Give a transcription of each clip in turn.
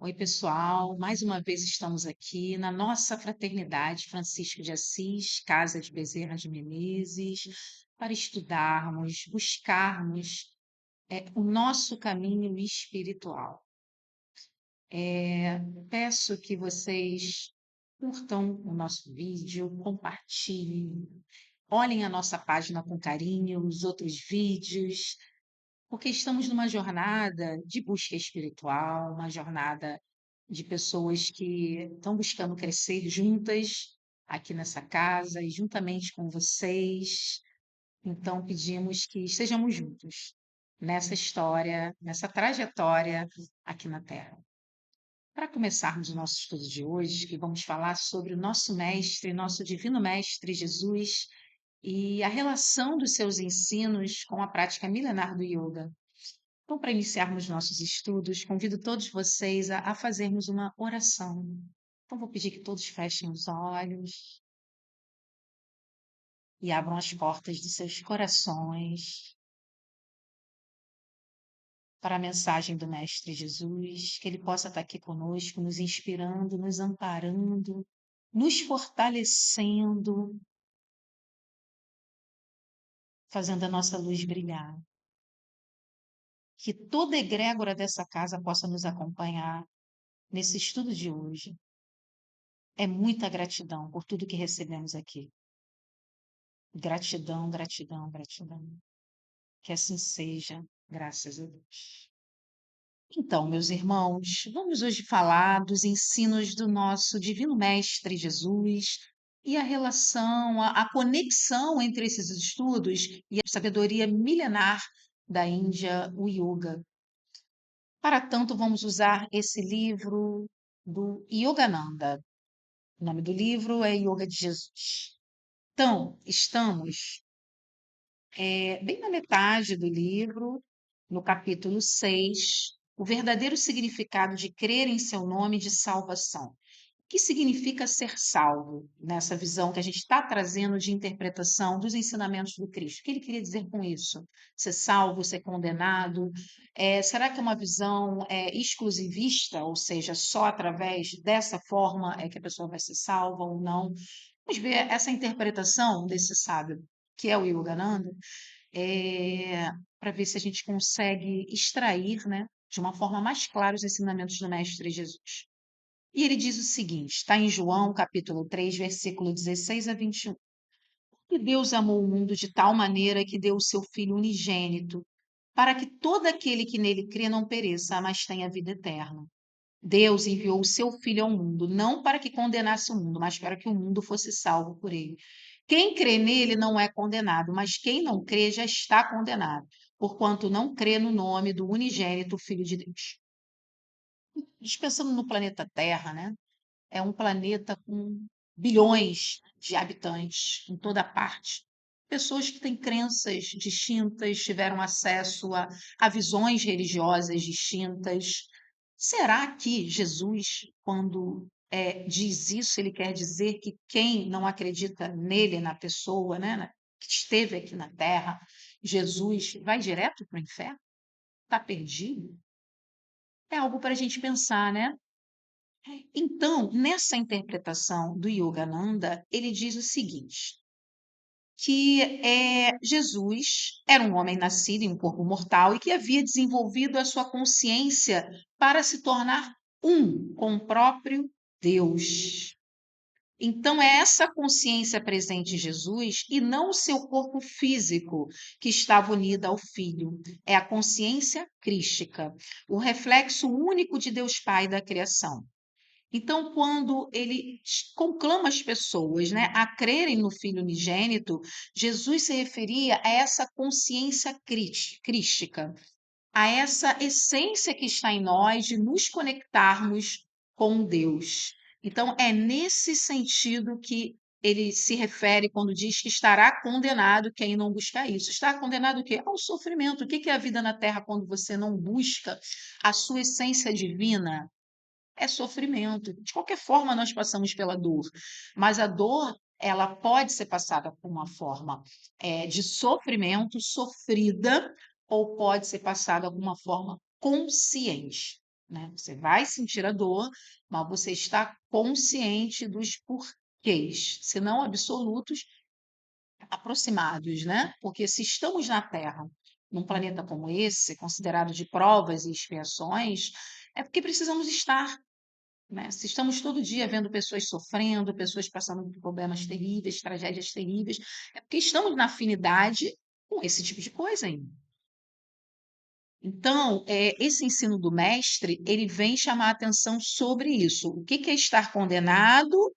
Oi, pessoal. Mais uma vez estamos aqui na nossa fraternidade Francisco de Assis, Casa de Bezerra de Menezes, para estudarmos, buscarmos o nosso caminho espiritual. Peço que vocês curtam o nosso vídeo, compartilhem, olhem a nossa página com carinho, os outros vídeos, porque estamos numa jornada de busca espiritual, uma jornada de pessoas que estão buscando crescer juntas aqui nessa casa e juntamente com vocês. Então, pedimos que estejamos juntos nessa história, nessa trajetória aqui na Terra. Para começarmos o nosso estudo de hoje, que vamos falar sobre o nosso mestre, nosso divino mestre Jesus e a relação dos seus ensinos com a prática milenar do yoga. Então, para iniciarmos nossos estudos, convido todos vocês a fazermos uma oração. Então, vou pedir que todos fechem os olhos e abram as portas de seus corações para a mensagem do Mestre Jesus, que ele possa estar aqui conosco, nos inspirando, nos amparando, nos fortalecendo, fazendo a nossa luz brilhar. Que toda egrégora dessa casa possa nos acompanhar nesse estudo de hoje. É muita gratidão por tudo que recebemos aqui. Gratidão, gratidão, gratidão. Que assim seja, graças a Deus. Então, meus irmãos, vamos hoje falar dos ensinos do nosso Divino Mestre Jesus e a relação, a conexão entre esses estudos e a sabedoria milenar da Índia, o Yoga. Para tanto, vamos usar esse livro do Yogananda. O nome do livro é Yoga de Jesus. Então, estamos bem na metade do livro, no capítulo 6, o verdadeiro significado de crer em seu nome de salvação. O que significa ser salvo, nessa visão que a gente está trazendo de interpretação dos ensinamentos do Cristo? O que ele queria dizer com isso? Ser salvo, ser condenado? Será que é uma visão exclusivista, ou seja, só através dessa forma é que a pessoa vai ser salva ou não? Vamos ver essa interpretação desse sábio, que é o Yogananda, para ver se a gente consegue extrair, né, de uma forma mais clara os ensinamentos do Mestre Jesus. E ele diz o seguinte, está em João, capítulo 3, versículo 16 a 21. E Deus amou o mundo de tal maneira que deu o seu Filho unigênito, para que todo aquele que nele crê não pereça, mas tenha vida eterna. Deus enviou o seu Filho ao mundo, não para que condenasse o mundo, mas para que o mundo fosse salvo por ele. Quem crê nele não é condenado, mas quem não crê já está condenado, porquanto não crê no nome do unigênito Filho de Deus. Pensando no planeta Terra, né? É um planeta com bilhões de habitantes em toda parte. Pessoas que têm crenças distintas, tiveram acesso a visões religiosas distintas. Será que Jesus, quando diz isso, ele quer dizer que quem não acredita nele, na pessoa, né, que esteve aqui na Terra, Jesus, vai direto para o inferno? Está perdido? É algo para a gente pensar, né? Então, nessa interpretação do Yogananda, ele diz o seguinte, que Jesus era um homem nascido em um corpo mortal e que havia desenvolvido a sua consciência para se tornar um com o próprio Deus. Então, é essa consciência presente em Jesus e não o seu corpo físico que estava unida ao Filho. É a consciência crística, o reflexo único de Deus Pai da criação. Então, quando ele conclama as pessoas, né, a crerem no Filho unigênito, Jesus se referia a essa consciência crística, a essa essência que está em nós de nos conectarmos com Deus. Então, é nesse sentido que ele se refere quando diz que estará condenado quem não buscar isso. Está condenado o quê? Ao sofrimento. O que é a vida na Terra quando você não busca a sua essência divina? É sofrimento. De qualquer forma, nós passamos pela dor, mas a dor ela pode ser passada por uma forma de sofrimento, sofrida, ou pode ser passada de uma forma consciente. né? Você vai sentir a dor, mas você está consciente dos porquês, se não absolutos, aproximados, né? Porque se estamos na Terra, num planeta como esse, considerado de provas e expiações, é porque precisamos estar, né? Se estamos todo dia vendo pessoas sofrendo, pessoas passando por problemas terríveis, tragédias terríveis, é porque estamos na afinidade com esse tipo de coisa ainda. Então, esse ensino do mestre, ele vem chamar a atenção sobre isso. O que que é estar condenado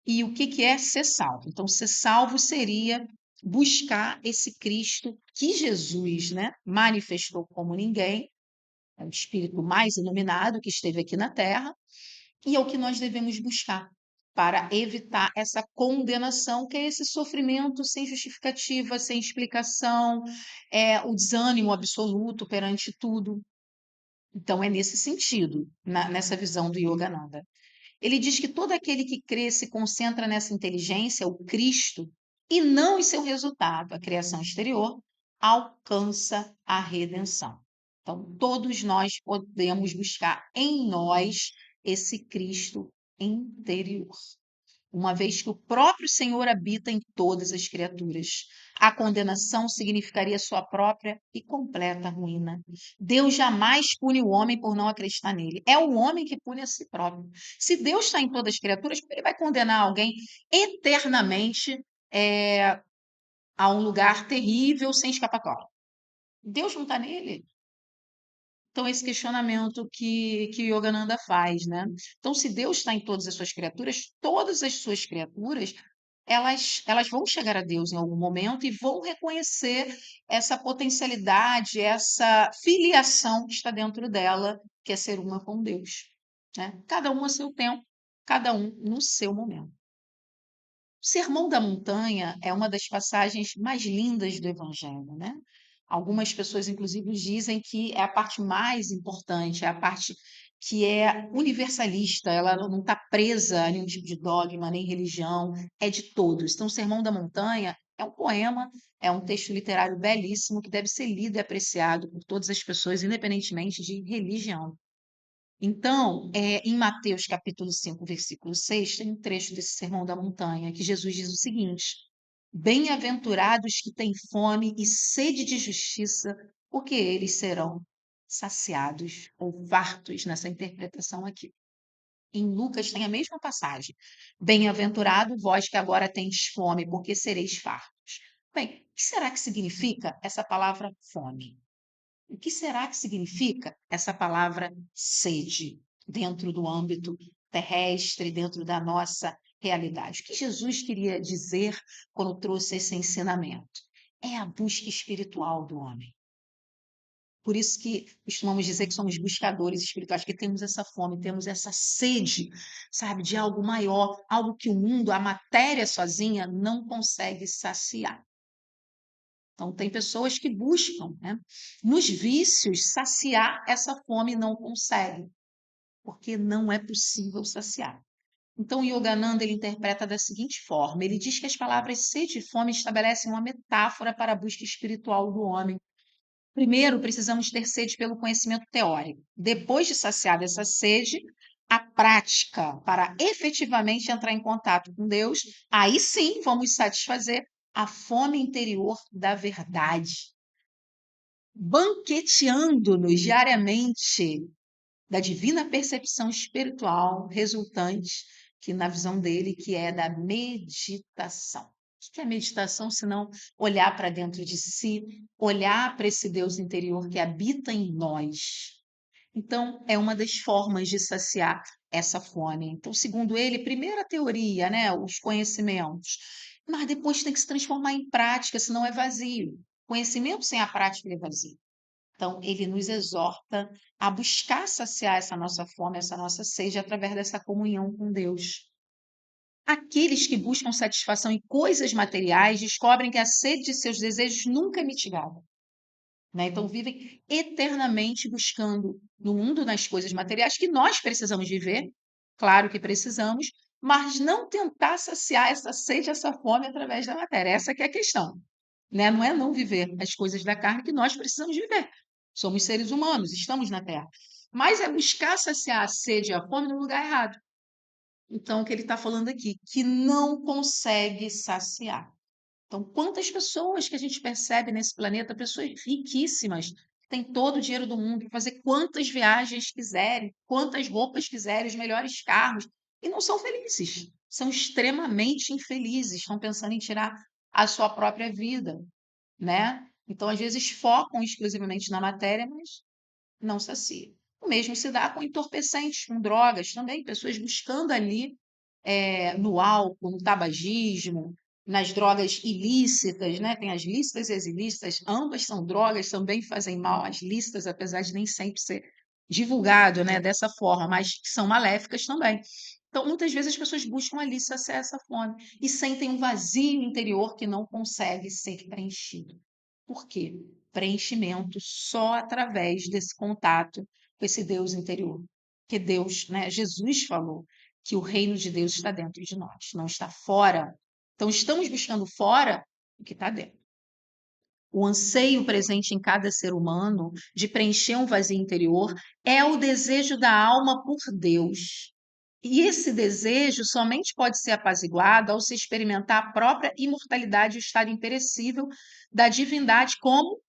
e o que que é ser salvo. Então, ser salvo seria buscar esse Cristo que Jesus, né, manifestou como ninguém, é o espírito mais iluminado que esteve aqui na Terra, e é o que nós devemos buscar para evitar essa condenação, que é esse sofrimento sem justificativa, sem explicação, o desânimo absoluto perante tudo. Então, é nesse sentido, nessa visão do Yogananda. Ele diz que todo aquele que crê se concentra nessa inteligência, o Cristo, e não em seu resultado, a criação exterior, alcança a redenção. Então, todos nós podemos buscar em nós esse Cristo interior, uma vez que o próprio Senhor habita em todas as criaturas. A condenação significaria sua própria e completa ruína. Deus jamais pune o homem por não acreditar nele. É o homem que pune a si próprio. Se Deus está em todas as criaturas, ele vai condenar alguém eternamente a um lugar terrível, sem escapatória. Deus não está nele. Então, esse questionamento que Yogananda faz, né? Então, se Deus está em todas as suas criaturas, elas vão chegar a Deus em algum momento e vão reconhecer essa potencialidade, essa filiação que está dentro dela, que é ser uma com Deus, né? Cada um a seu tempo, cada um no seu momento. O Sermão da Montanha é uma das passagens mais lindas do Evangelho, né? Algumas pessoas, inclusive, dizem que é a parte mais importante, é a parte que é universalista, ela não está presa a nenhum tipo de dogma, nem religião, é de todos. Então, o Sermão da Montanha é um poema, é um texto literário belíssimo que deve ser lido e apreciado por todas as pessoas, independentemente de religião. Então, em Mateus capítulo 5, versículo 6, tem um trecho desse Sermão da Montanha, que Jesus diz o seguinte: Bem-aventurados que têm fome e sede de justiça, porque eles serão saciados ou fartos nessa interpretação aqui. Em Lucas tem a mesma passagem. Bem-aventurado vós que agora tendes fome, porque sereis fartos. Bem, o que será que significa essa palavra fome? O que será que significa essa palavra sede dentro do âmbito terrestre, dentro da nossa realidade? O que Jesus queria dizer quando trouxe esse ensinamento? É a busca espiritual do homem. Por isso que costumamos dizer que somos buscadores espirituais, que temos essa fome, temos essa sede, sabe, de algo maior, algo que o mundo, a matéria sozinha, não consegue saciar. Então, tem pessoas que buscam, né, nos vícios, saciar essa fome e não conseguem, porque não é possível saciar. Então, o Yogananda ele interpreta da seguinte forma: ele diz que as palavras sede e fome estabelecem uma metáfora para a busca espiritual do homem. Primeiro, precisamos ter sede pelo conhecimento teórico. Depois de saciada essa sede, a prática para efetivamente entrar em contato com Deus, aí sim vamos satisfazer a fome interior da verdade, banqueteando-nos diariamente da divina percepção espiritual resultante, que na visão dele, que é da meditação. O que é meditação, senão olhar para dentro de si, olhar para esse Deus interior que habita em nós? Então, é uma das formas de saciar essa fome. Então, segundo ele, primeiro a teoria, né, os conhecimentos, mas depois tem que se transformar em prática, senão é vazio. Conhecimento sem a prática é vazio. Então, ele nos exorta a buscar saciar essa nossa fome, essa nossa sede, através dessa comunhão com Deus. Aqueles que buscam satisfação em coisas materiais descobrem que a sede de seus desejos nunca é mitigada, né? Então, vivem eternamente buscando no mundo, nas coisas materiais, que nós precisamos viver, claro que precisamos, mas não tentar saciar essa sede, essa fome através da matéria. Essa que é a questão, né? Não é não viver as coisas da carne que nós precisamos viver. Somos seres humanos, estamos na Terra. mas é buscar saciar a sede e a fome no lugar errado. Então, o que ele está falando aqui, que não consegue saciar. Então, quantas pessoas que a gente percebe nesse planeta, pessoas riquíssimas, têm todo o dinheiro do mundo para fazer quantas viagens quiserem, quantas roupas quiserem, os melhores carros, e não são felizes. São extremamente infelizes, estão pensando em tirar a sua própria vida, né? Então, às vezes, focam exclusivamente na matéria, mas não sacia. O mesmo se dá com entorpecentes, com drogas também, pessoas buscando ali no álcool, no tabagismo, nas drogas ilícitas, né? Tem as lícitas e as ilícitas, ambas são drogas, também fazem mal. As lícitas, apesar de nem sempre ser divulgado, né, dessa forma, mas são maléficas também. Então, muitas vezes as pessoas buscam ali saciar essa fome e sentem um vazio interior que não consegue ser preenchido. Por quê? Preenchimento só através desse contato com esse Deus interior. Que Deus, né, Jesus falou que o reino de Deus está dentro de nós, não está fora. Então, estamos buscando fora o que está dentro. O anseio presente em cada ser humano de preencher um vazio interior é o desejo da alma por Deus. E esse desejo somente pode ser apaziguado ao se experimentar a própria imortalidade e o estado imperecível da divindade como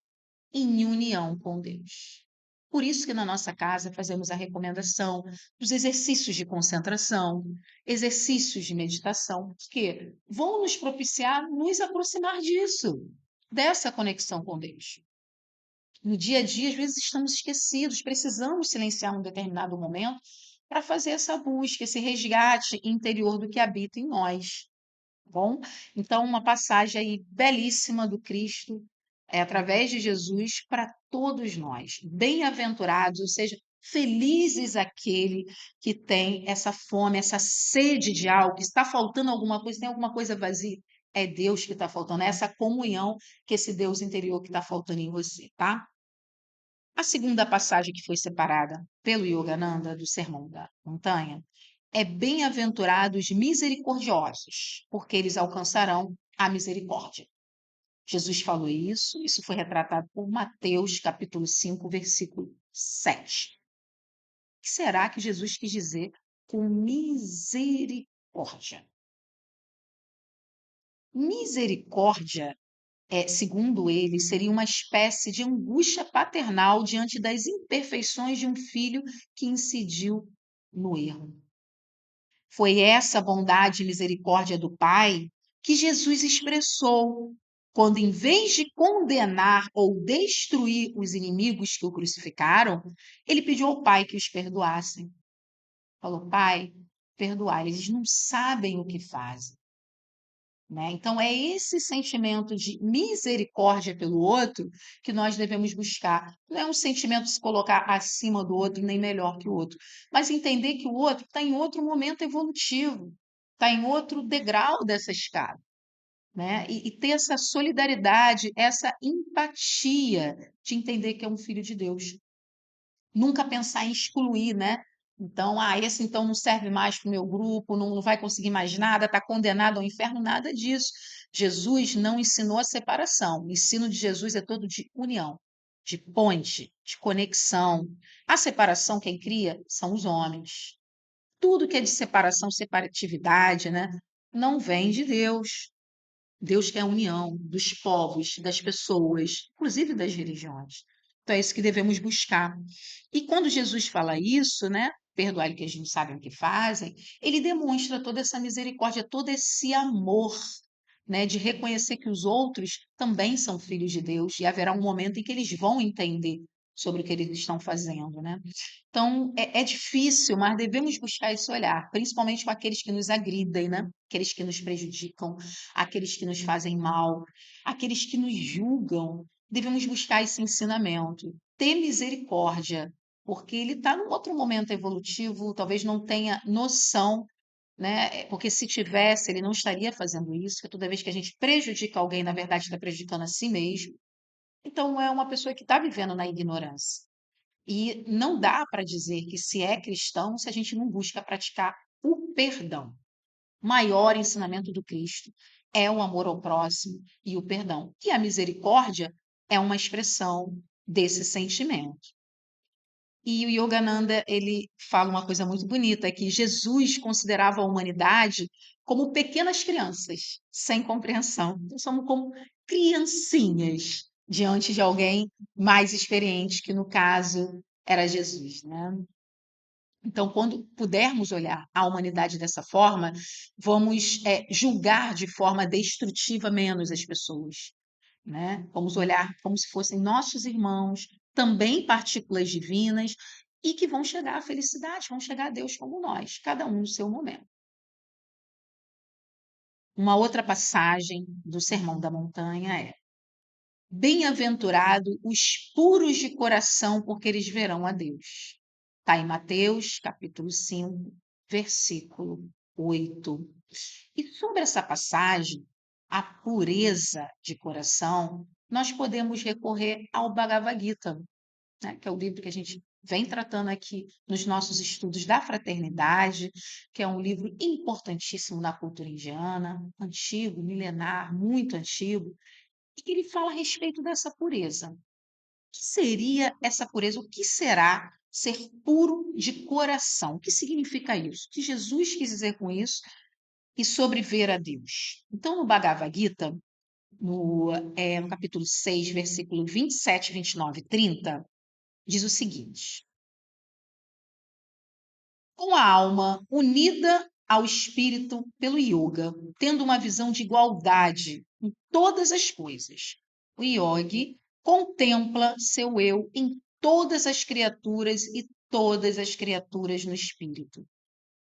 em união com Deus. Por isso que na nossa casa fazemos a recomendação dos exercícios de concentração, exercícios de meditação, que vão nos propiciar nos aproximar disso, dessa conexão com Deus. No dia a dia, às vezes estamos esquecidos, precisamos silenciar um determinado momento para fazer essa busca, esse resgate interior do que habita em nós. Bom, então uma passagem aí belíssima do Cristo, através de Jesus para todos nós. Bem-aventurados, ou seja, felizes aquele que tem essa fome, essa sede de algo, que está faltando alguma coisa, tem alguma coisa vazia. É Deus que está faltando, é essa comunhão que esse Deus interior que está faltando em você, tá? A segunda passagem que foi separada pelo Yogananda, do Sermão da Montanha, é bem-aventurados misericordiosos, porque eles alcançarão a misericórdia. Jesus falou isso, isso foi retratado por Mateus, capítulo 5, versículo 7. O que será que Jesus quis dizer com misericórdia? Misericórdia, segundo ele, seria uma espécie de angústia paternal diante das imperfeições de um filho que incidiu no erro. Foi essa bondade e misericórdia do Pai que Jesus expressou quando, em vez de condenar ou destruir os inimigos que o crucificaram, ele pediu ao Pai que os perdoassem. Falou: Pai, perdoai, eles não sabem o que fazem. Né? Então, é esse sentimento de misericórdia pelo outro que nós devemos buscar. Não é um sentimento de se colocar acima do outro, nem melhor que o outro, mas entender que o outro está em outro momento evolutivo, está em outro degrau dessa escala. Né? E ter essa solidariedade, essa empatia de entender que é um filho de Deus. Nunca pensar em excluir, né? Então, esse então não serve mais para o meu grupo, não vai conseguir mais nada, está condenado ao inferno, nada disso. Jesus não ensinou a separação. O ensino de Jesus é todo de união, de ponte, de conexão. A separação quem cria são os homens. Tudo que é de separação, separatividade, né? Não vem de Deus. Deus quer a união dos povos, das pessoas, inclusive das religiões. Então é isso que devemos buscar. E quando Jesus fala isso, né, perdoar que eles não sabem o que fazem, ele demonstra toda essa misericórdia, todo esse amor, né, de reconhecer que os outros também são filhos de Deus e haverá um momento em que eles vão entender sobre o que eles estão fazendo, né? Então, é difícil, mas devemos buscar esse olhar, principalmente com aqueles que nos agridem, né? Aqueles que nos prejudicam, aqueles que nos fazem mal, aqueles que nos julgam. Devemos buscar esse ensinamento, ter misericórdia, porque ele está num outro momento evolutivo, talvez não tenha noção, né? Porque se tivesse, ele não estaria fazendo isso, porque toda vez que a gente prejudica alguém, na verdade está prejudicando a si mesmo. Então, é uma pessoa que está vivendo na ignorância. E não dá para dizer que se é cristão se a gente não busca praticar o perdão. O maior ensinamento do Cristo é o amor ao próximo e o perdão. E a misericórdia é uma expressão desse sentimento. E o Yogananda, ele fala uma coisa muito bonita, que Jesus considerava a humanidade como pequenas crianças, sem compreensão. Então, somos como criancinhas diante de alguém mais experiente, que no caso era Jesus, né? Então, quando pudermos olhar a humanidade dessa forma, vamos julgar de forma destrutiva menos as pessoas, né? Vamos olhar como se fossem nossos irmãos, também partículas divinas, e que vão chegar à felicidade, vão chegar a Deus como nós, cada um no seu momento. Uma outra passagem do Sermão da Montanha é: bem-aventurado os puros de coração, porque eles verão a Deus. Está em Mateus, capítulo 5, versículo 8. E sobre essa passagem, a pureza de coração, nós podemos recorrer ao Bhagavad Gita, né, que é o livro que a gente vem tratando aqui nos nossos estudos da fraternidade, que é um livro importantíssimo na cultura indiana, antigo, milenar, muito antigo, e que ele fala a respeito dessa pureza. O que seria essa pureza? O que será ser puro de coração? O que significa isso? O que Jesus quis dizer com isso? E sobre ver a Deus. Então, no Bhagavad Gita, no capítulo 6, versículo 27, 29 e 30, diz o seguinte: com a alma unida ao espírito pelo yoga, tendo uma visão de igualdade em todas as coisas, o yogi contempla seu eu em todas as criaturas e todas as criaturas no espírito.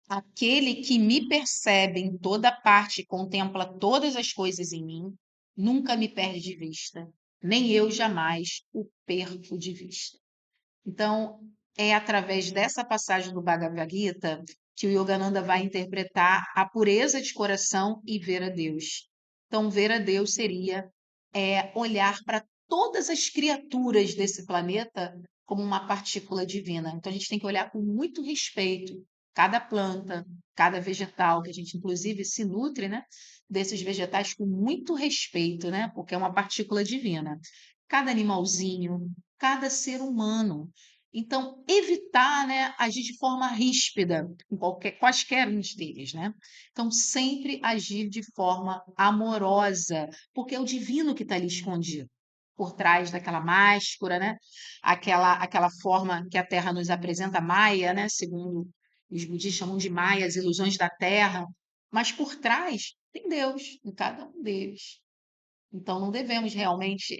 Aquele que me percebe em toda parte e contempla todas as coisas em mim, nunca me perde de vista, nem eu jamais o perco de vista. Então, é através dessa passagem do Bhagavad Gita que o Yogananda vai interpretar a pureza de coração e ver a Deus. Então, ver a Deus seria olhar para todas as criaturas desse planeta como uma partícula divina. Então, a gente tem que olhar com muito respeito cada planta, cada vegetal, que a gente inclusive se nutre, né, desses vegetais com muito respeito, né, porque é uma partícula divina. Cada animalzinho, cada ser humano. Então, evitar, né, agir de forma ríspida com quaisquer um deles, né? Então, sempre agir de forma amorosa, porque é o divino que está ali escondido, por trás daquela máscara, né? Aquela forma que a Terra nos apresenta, Maia, né? Segundo os budistas chamam de Maia, as ilusões da Terra, mas por trás tem Deus em cada um deles. Então, não devemos realmente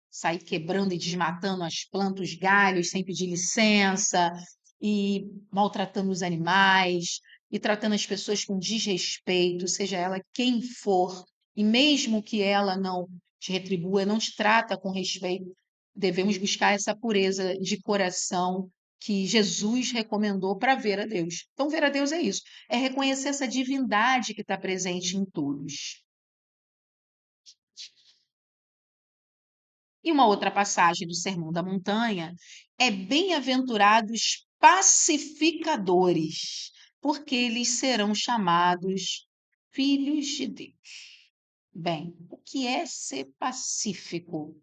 sair quebrando e desmatando as plantas, os galhos, sem pedir licença, e maltratando os animais, e tratando as pessoas com desrespeito, seja ela quem for, e mesmo que ela não te retribua, não te trata com respeito, devemos buscar essa pureza de coração que Jesus recomendou para ver a Deus. Então, ver a Deus é isso, é reconhecer essa divindade que está presente em todos. E uma outra passagem do Sermão da Montanha é: bem-aventurados pacificadores, porque eles serão chamados filhos de Deus. Bem, o que é ser pacífico?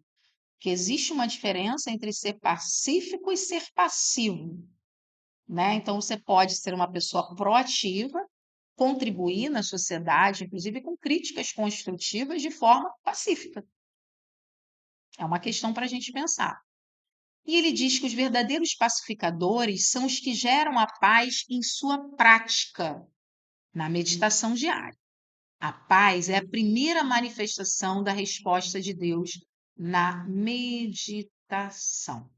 Que existe uma diferença entre ser pacífico e ser passivo, né? Então, você pode ser uma pessoa proativa, contribuir na sociedade, inclusive com críticas construtivas de forma pacífica. É uma questão para a gente pensar. E ele diz que os verdadeiros pacificadores são os que geram a paz em sua prática, na meditação diária. A paz é a primeira manifestação da resposta de Deus na meditação.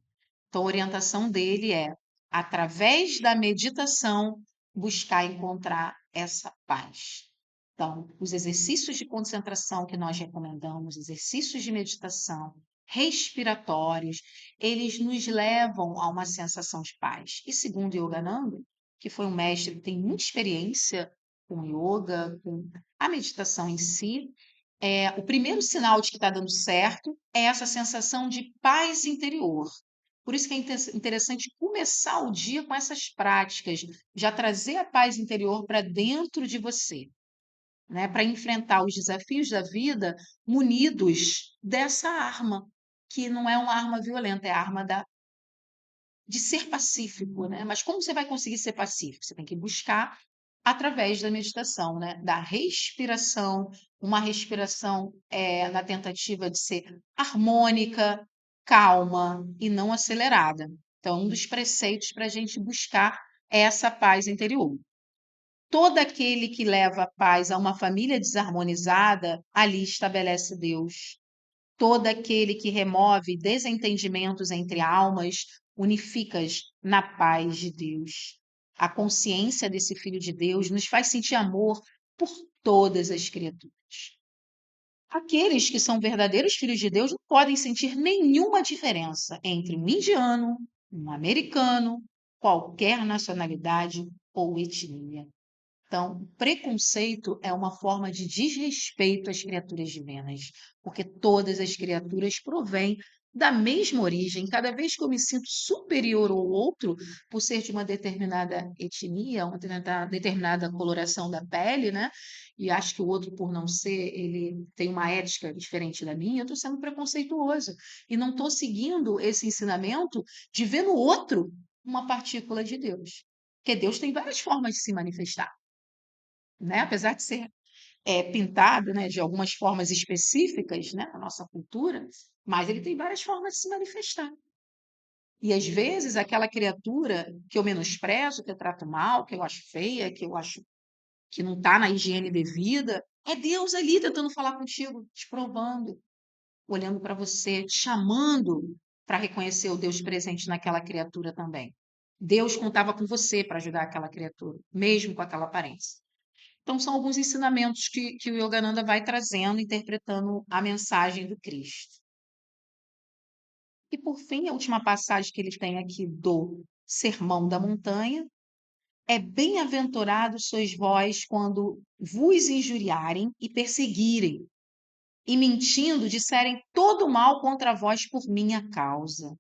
Então, a orientação dele é, através da meditação, buscar encontrar essa paz. Então, os exercícios de concentração que nós recomendamos, exercícios de meditação, respiratórios, eles nos levam a uma sensação de paz. E segundo Yogananda, que foi um mestre que tem muita experiência com yoga, com a meditação em si, o primeiro sinal de que está dando certo é essa sensação de paz interior. Por isso que é interessante começar o dia com essas práticas, já trazer a paz interior para dentro de você, né? Para enfrentar os desafios da vida munidos dessa arma, que não é uma arma violenta, é a arma de ser pacífico, né? Mas como você vai conseguir ser pacífico? Você tem que buscar através da meditação, né? Da respiração, uma respiração na tentativa de ser harmônica, calma e não acelerada. Então, um dos preceitos para a gente buscar essa paz interior. Todo aquele que leva a paz a uma família desarmonizada, ali estabelece Deus. Todo aquele que remove desentendimentos entre almas, unifica-as na paz de Deus. A consciência desse Filho de Deus nos faz sentir amor por todas as criaturas. Aqueles que são verdadeiros filhos de Deus não podem sentir nenhuma diferença entre um indiano, um americano, qualquer nacionalidade ou etnia. Então, preconceito é uma forma de desrespeito às criaturas divinas, porque todas as criaturas provêm da mesma origem. Cada vez que eu me sinto superior ao outro, por ser de uma determinada etnia, uma determinada coloração da pele, né? E acho que o outro, por não ser, ele tem uma ética diferente da minha, eu estou sendo preconceituoso. E não estou seguindo esse ensinamento de ver no outro uma partícula de Deus. Porque Deus tem várias formas de se manifestar, né? Apesar de ser pintado, né, de algumas formas específicas, né, na nossa cultura, mas ele tem várias formas de se manifestar. E às vezes aquela criatura que eu menosprezo, que eu trato mal, que eu acho feia, que eu acho que não está na higiene devida, é Deus ali tentando falar contigo, te provando, olhando para você, te chamando para reconhecer o Deus presente naquela criatura também. Deus contava com você para ajudar aquela criatura, mesmo com aquela aparência. Então, são alguns ensinamentos que o Yogananda vai trazendo, interpretando a mensagem do Cristo. E, por fim, a última passagem que ele tem aqui do Sermão da Montanha é: bem-aventurados sois vós quando vos injuriarem e perseguirem, e mentindo disserem todo mal contra vós por minha causa.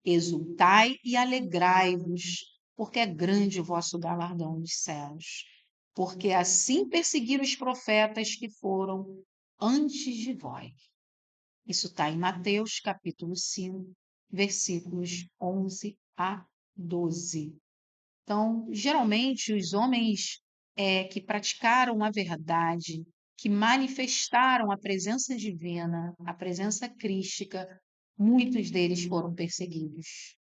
Exultai e alegrai-vos, porque é grande o vosso galardão nos céus. Porque assim perseguiram os profetas que foram antes de vós. Isso está em Mateus, capítulo 5, versículos 11 a 12. Então, geralmente, os homens que praticaram a verdade, que manifestaram a presença divina, a presença crística, muitos deles foram perseguidos,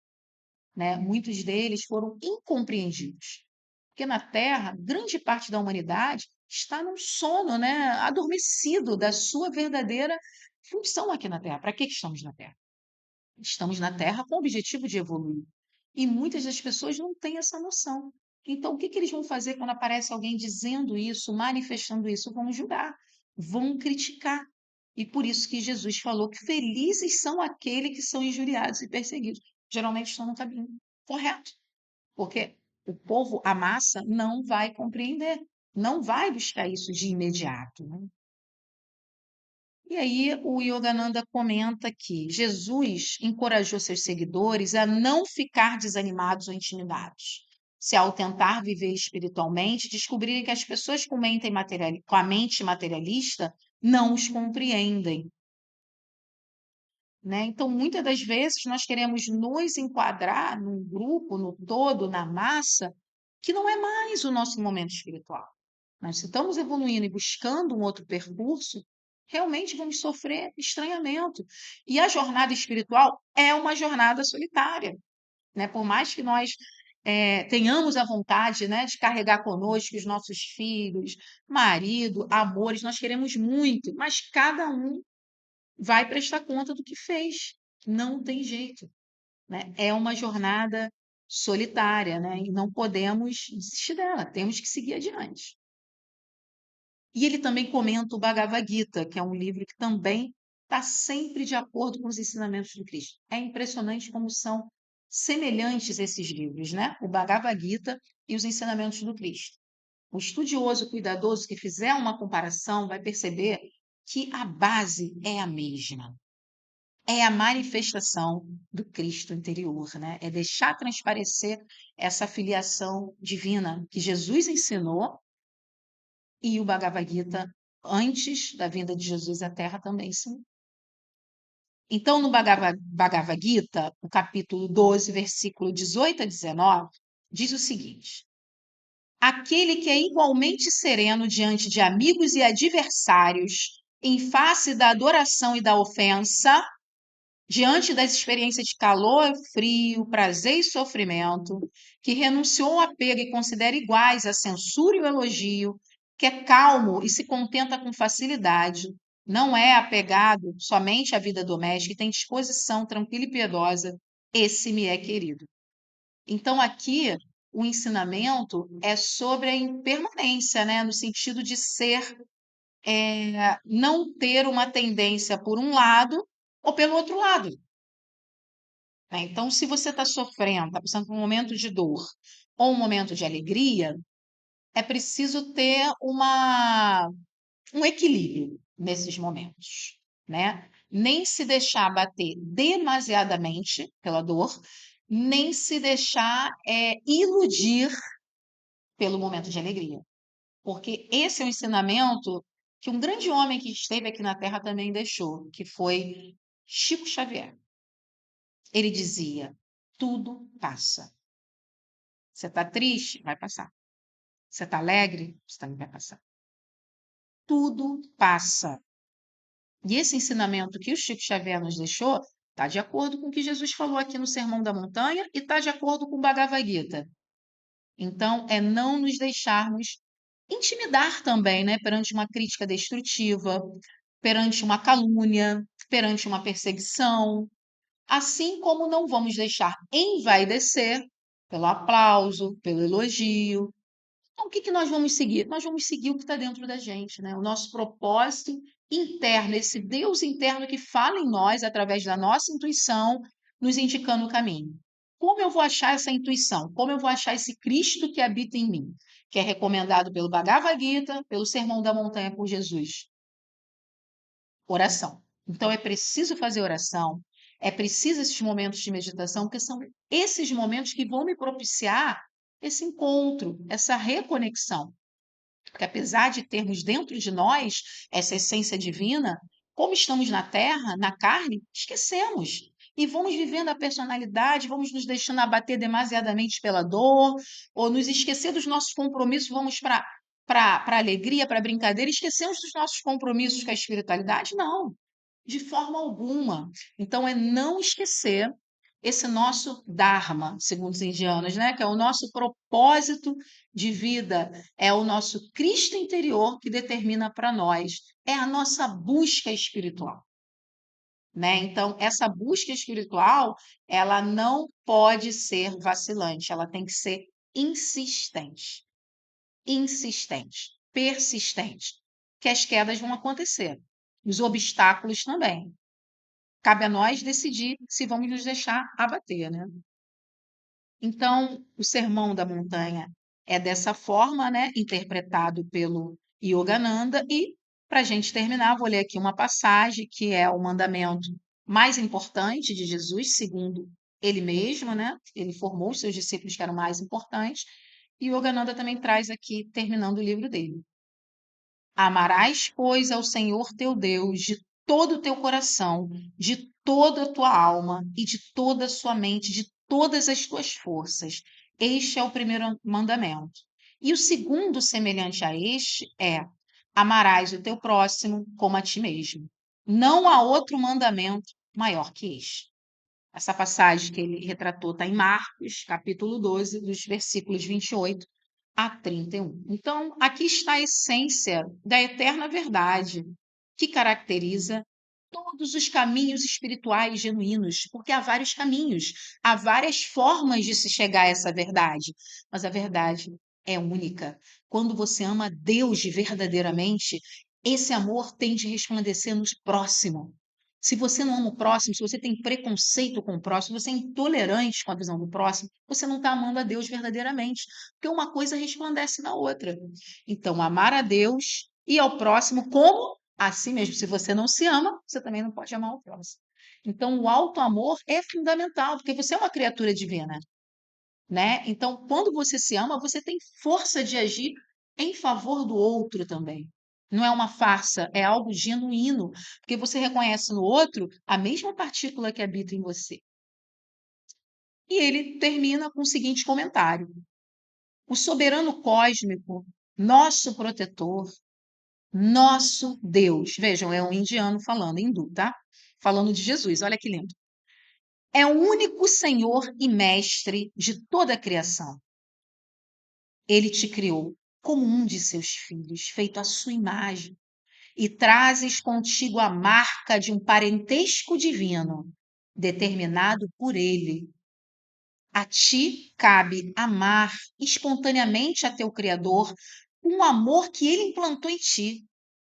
né? Muitos deles foram incompreendidos. Porque na Terra, grande parte da humanidade está num sono, né? Adormecido da sua verdadeira função aqui na Terra. Para que estamos na Terra? Estamos na Terra com o objetivo de evoluir. E muitas das pessoas não têm essa noção. Então, o que eles vão fazer quando aparece alguém dizendo isso, manifestando isso? Vão julgar, vão criticar. E por isso que Jesus falou que felizes são aqueles que são injuriados e perseguidos. Geralmente estão no caminho correto, porque o povo, a massa, não vai compreender, não vai buscar isso de imediato, né? E aí o Yogananda comenta que Jesus encorajou seus seguidores a não ficar desanimados ou intimidados. Se ao tentar viver espiritualmente, descobrirem que as pessoas com a mente materialista não os compreendem, né? Então, muitas das vezes, nós queremos nos enquadrar num grupo, no todo, na massa, que não é mais o nosso momento espiritual. Mas se estamos evoluindo e buscando um outro percurso, realmente vamos sofrer estranhamento. E a jornada espiritual é uma jornada solitária, né? Por mais que nós tenhamos a vontade, né, de carregar conosco os nossos filhos, marido, amores, nós queremos muito, mas cada um vai prestar conta do que fez. Não tem jeito, né? É uma jornada solitária, né? E não podemos desistir dela, temos que seguir adiante. E ele também comenta o Bhagavad Gita, que é um livro que também está sempre de acordo com os ensinamentos do Cristo. É impressionante como são semelhantes esses livros, né? O Bhagavad Gita e os ensinamentos do Cristo. O estudioso cuidadoso que fizer uma comparação vai perceber que a base é a mesma. É a manifestação do Cristo interior, né? É deixar transparecer essa filiação divina que Jesus ensinou e o Bhagavad Gita, antes da vinda de Jesus à Terra, também sim. Então, no Bhagavad Gita, o capítulo 12, versículo 18 a 19, diz o seguinte: aquele que é igualmente sereno diante de amigos e adversários, em face da adoração e da ofensa, diante das experiências de calor, frio, prazer e sofrimento, que renunciou ao apego e considera iguais a censura e o elogio, que é calmo e se contenta com facilidade, não é apegado somente à vida doméstica e tem disposição tranquila e piedosa, esse me é querido. Então, aqui, o ensinamento é sobre a impermanência, né? No sentido de ser, não ter uma tendência por um lado ou pelo outro lado. Né? Então, se você está sofrendo, está passando por um momento de dor ou um momento de alegria, é preciso ter um equilíbrio nesses momentos, né? Nem se deixar bater demasiadamente pela dor, nem se deixar iludir pelo momento de alegria. Porque esse é um ensinamento que um grande homem que esteve aqui na Terra também deixou, que foi Chico Xavier. Ele dizia: tudo passa. Você está triste? Vai passar. Você está alegre? Você também vai passar. Tudo passa. E esse ensinamento que o Chico Xavier nos deixou está de acordo com o que Jesus falou aqui no Sermão da Montanha e está de acordo com o Bhagavad Gita. Então, é não nos deixarmos intimidar também, né, perante uma crítica destrutiva, perante uma calúnia, perante uma perseguição, assim como não vamos deixar envaidecer pelo aplauso, pelo elogio. Então, o que que nós vamos seguir? Nós vamos seguir o que está dentro da gente, né? O nosso propósito interno, esse Deus interno que fala em nós através da nossa intuição, nos indicando o caminho. Como eu vou achar essa intuição? Como eu vou achar esse Cristo que habita em mim? Que é recomendado pelo Bhagavad Gita, pelo Sermão da Montanha por Jesus. Oração. Então é preciso fazer oração, é preciso esses momentos de meditação, porque são esses momentos que vão me propiciar esse encontro, essa reconexão. Porque apesar de termos dentro de nós essa essência divina, como estamos na terra, na carne, esquecemos. E vamos vivendo a personalidade, vamos nos deixando abater demasiadamente pela dor, ou nos esquecer dos nossos compromissos, vamos para a alegria, para a brincadeira, esquecemos dos nossos compromissos com a espiritualidade? Não, de forma alguma. Então, é não esquecer esse nosso Dharma, segundo os indianos, né? Que é o nosso propósito de vida, é o nosso Cristo interior que determina para nós, é a nossa busca espiritual, né? Então, essa busca espiritual, ela não pode ser vacilante, ela tem que ser insistente, insistente, persistente, que as quedas vão acontecer, os obstáculos também. Cabe a nós decidir se vamos nos deixar abater, né? Então, o Sermão da Montanha é dessa forma, né, interpretado pelo Yogananda. E, para a gente terminar, vou ler aqui uma passagem que é o mandamento mais importante de Jesus, segundo ele mesmo, né? Ele formou os seus discípulos que eram mais importantes. E Yogananda também traz aqui, terminando o livro dele. Amarás, pois, ao Senhor teu Deus de todo o teu coração, de toda a tua alma e de toda a sua mente, de todas as tuas forças. Este é o primeiro mandamento. E o segundo, semelhante a este, é: amarás o teu próximo como a ti mesmo. Não há outro mandamento maior que este. Essa passagem que ele retratou está em Marcos, capítulo 12, dos versículos 28 a 31. Então, aqui está a essência da eterna verdade, que caracteriza todos os caminhos espirituais genuínos, porque há vários caminhos, há várias formas de se chegar a essa verdade, mas a verdade é única. Quando você ama Deus verdadeiramente, esse amor tem de resplandecer no próximo. Se você não ama o próximo, se você tem preconceito com o próximo, se você é intolerante com a visão do próximo, você não está amando a Deus verdadeiramente, porque uma coisa resplandece na outra. Então, amar a Deus e ao próximo como a si mesmo. Se você não se ama, você também não pode amar o próximo. Então, o auto-amor é fundamental, porque você é uma criatura divina, né? Então, quando você se ama, você tem força de agir em favor do outro também. Não é uma farsa, é algo genuíno, porque você reconhece no outro a mesma partícula que habita em você. E ele termina com o seguinte comentário: o soberano cósmico, nosso protetor, nosso Deus. Vejam, é um indiano falando, hindu, tá? Falando de Jesus, olha que lindo. É o único Senhor e Mestre de toda a criação. Ele te criou como um de seus filhos, feito à sua imagem, e trazes contigo a marca de um parentesco divino, determinado por ele. A ti cabe amar espontaneamente a teu Criador com o amor que ele implantou em ti,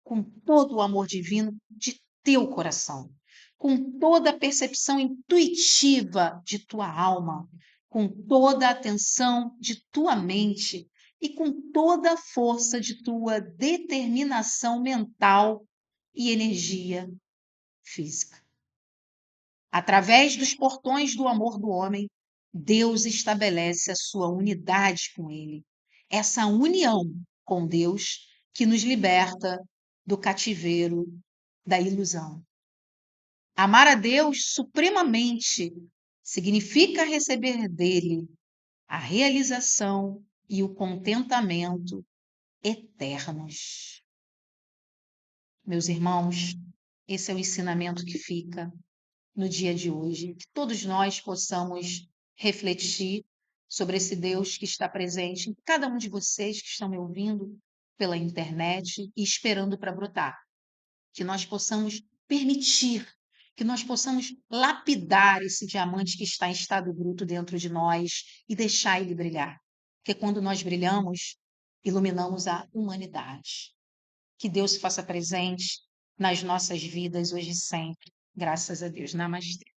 com todo o amor divino de teu coração, com toda a percepção intuitiva de tua alma, com toda a atenção de tua mente e com toda a força de tua determinação mental e energia física. Através dos portões do amor do homem, Deus estabelece a sua unidade com ele. Essa união com Deus que nos liberta do cativeiro da ilusão. Amar a Deus supremamente significa receber dele a realização e o contentamento eternos. Meus irmãos, esse é o ensinamento que fica no dia de hoje, que todos nós possamos refletir sobre esse Deus que está presente em cada um de vocês que estão me ouvindo pela internet e esperando para brotar. Que nós possamos permitir, que nós possamos lapidar esse diamante que está em estado bruto dentro de nós e deixar ele brilhar. Porque quando nós brilhamos, iluminamos a humanidade. Que Deus se faça presente nas nossas vidas hoje e sempre. Graças a Deus. Namastê.